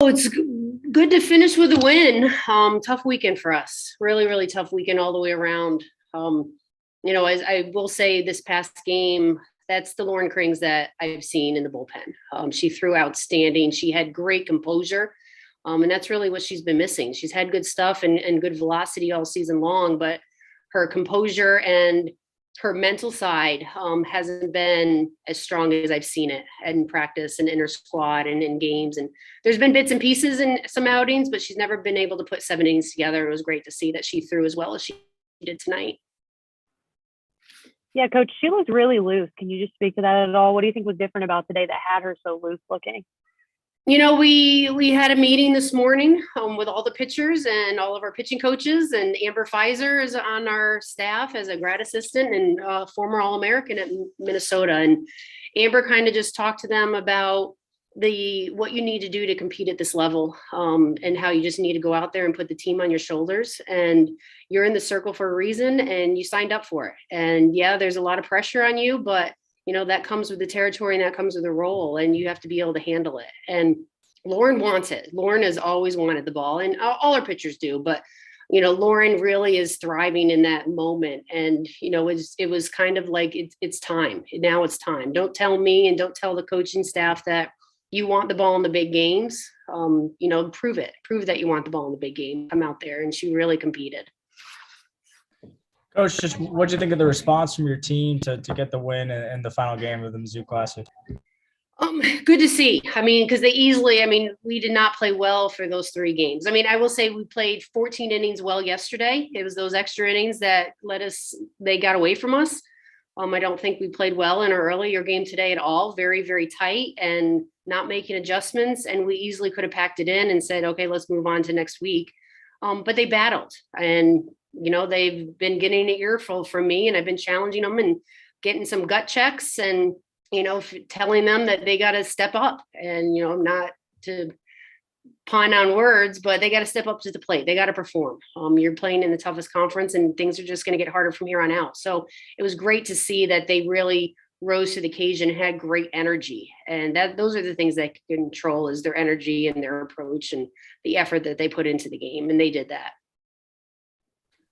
It's good to finish with a win. Tough weekend for us. Really, really tough weekend all the way around. As I will say this past game, that's the Lauren Krings that I've seen in the bullpen. She threw outstanding. She had great composure. And that's really what she's been missing. She's had good stuff and good velocity all season long, but her composure and her mental side hasn't been as strong as I've seen it in practice and inter squad and in games. And there's been bits and pieces in some outings, but she's never been able to put 7 innings together. It was great to see that she threw as well as she did tonight. Yeah, Coach, she looked really loose. Can you just speak to that at all? What do you think was different about today that had her so loose looking? We had a meeting this morning with all the pitchers and all of our pitching coaches, and Amber Pfizer is on our staff as a grad assistant and former All-American at Minnesota. And Amber kind of just talked to them about what you need to do to compete at this level, and how you just need to go out there and put the team on your shoulders. And you're in the circle for a reason, and you signed up for it. And yeah, there's a lot of pressure on you, but that comes with the territory and that comes with the role, and you have to be able to handle it. And Lauren wants it. Lauren has always wanted the ball, and all our pitchers do, but Lauren really is thriving in that moment. And, it was kind of like, it's time. Now it's time. Don't tell me and don't tell the coaching staff that you want the ball in the big games. Prove it. Prove that you want the ball in the big game. Come out there. And she really competed. Coach, just what do you think of the response from your team to get the win in the final game of the Mizzou Classic? Good to see. Because we did not play well for those 3 games. I will say we played 14 innings well yesterday. It was those extra innings that they got away from us. I don't think we played well in our earlier game today at all. Very, very tight and not making adjustments. And we easily could have packed it in and said, okay, let's move on to next week. But they battled, and they've been getting an earful from me, and I've been challenging them and getting some gut checks and, telling them that they got to step up and, not to pun on words, but they got to step up to the plate. They got to perform. You're playing in the toughest conference, and things are just going to get harder from here on out. So it was great to see that they really rose to the occasion, had great energy. And those are the things that control is their energy and their approach and the effort that they put into the game. And they did that.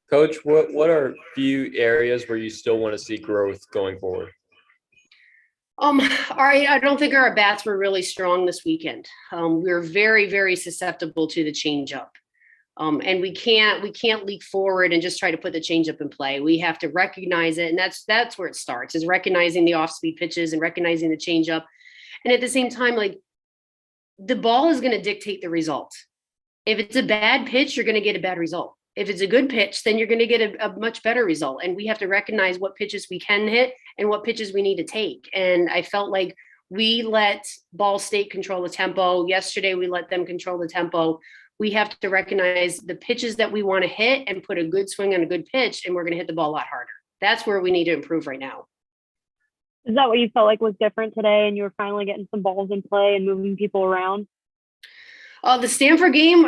Coach, what are a few areas where you still want to see growth going forward? All right. I don't think our at-bats were really strong this weekend. We were very, very susceptible to the changeup. And we can't leak forward and just try to put the changeup in play. We have to recognize it. And that's where it starts, is recognizing the off-speed pitches and recognizing the changeup. And at the same time, the ball is going to dictate the result. If it's a bad pitch, you're going to get a bad result. If it's a good pitch, then you're going to get a much better result. And we have to recognize what pitches we can hit and what pitches we need to take. And I felt like we let Ball State control the tempo. Yesterday, we let them control the tempo. We have to recognize the pitches that we want to hit and put a good swing on a good pitch, and we're going to hit the ball a lot harder. That's where we need to improve right now. Is that what you felt like was different today, and you were finally getting some balls in play and moving people around? The Stanford game,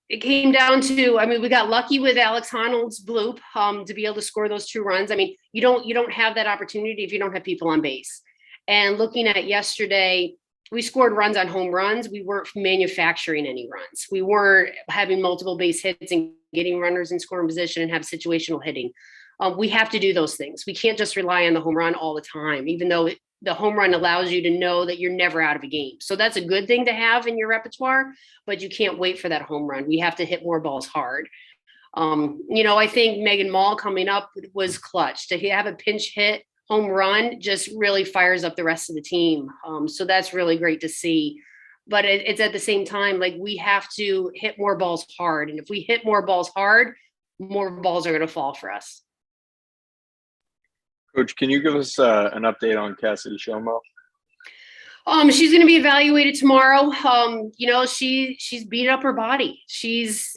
it came down to, we got lucky with Alex Honnold's bloop to be able to score those 2 runs. You don't have that opportunity if you don't have people on base. And looking at yesterday, we scored runs on home runs. We weren't manufacturing any runs. We weren't having multiple base hits and getting runners in scoring position and have situational hitting. We have to do those things. We can't just rely on the home run all the time, even though the home run allows you to know that you're never out of a game. So that's a good thing to have in your repertoire, but you can't wait for that home run. We have to hit more balls hard. I think Megan Mall coming up was clutch. To have a pinch hit home run just really fires up the rest of the team. So that's really great to see. But it's at the same time, we have to hit more balls hard. And if we hit more balls hard, more balls are going to fall for us. Coach, can you give us an update on Cassidy Shomo? She's going to be evaluated tomorrow. She's beat up her body. She's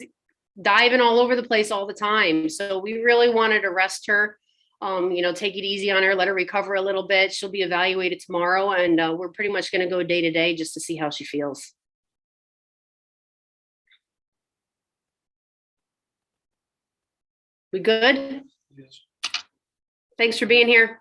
diving all over the place all the time. So we really wanted to rest her, take it easy on her, let her recover a little bit. She'll be evaluated tomorrow, and we're pretty much going to go day to day just to see how she feels. We good? Yes. Thanks for being here.